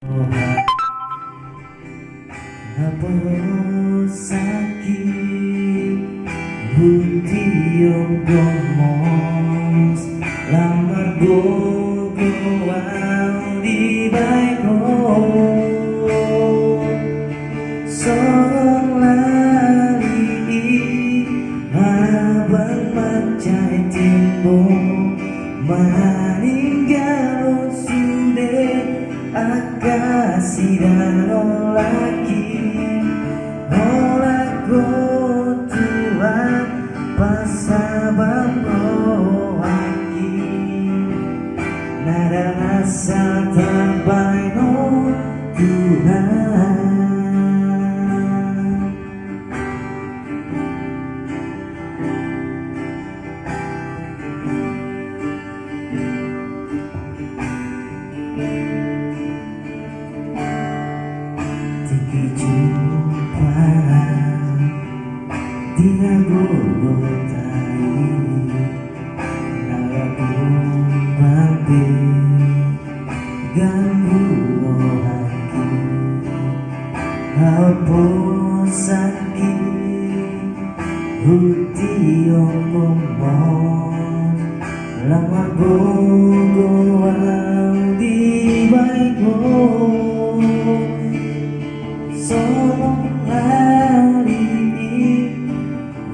Apa sakit buti yang gomos lamar gogo di baiko song lari abang macai timbo maninggal sudah akasih dan lagi olah Tuhan pasabang lagi nada rasa terbaik Tuhan. Tinggi jumpa dia gotai nalaku bangke ganggu hati apa sakit hati yang ngomong lama gogo di baiko song hari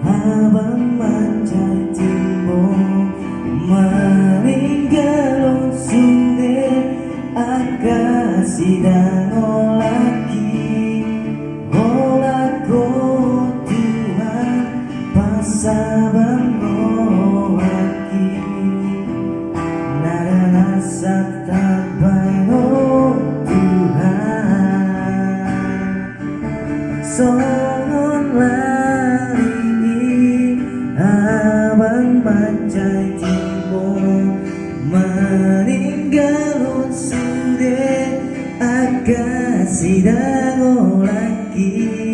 abang macai timbo meninggal sudah akasih dan lagi olah Tuhan pasabang lagi nada rasa tak baik songon lari abang macai timbo meninggal sudah akasih dan lagi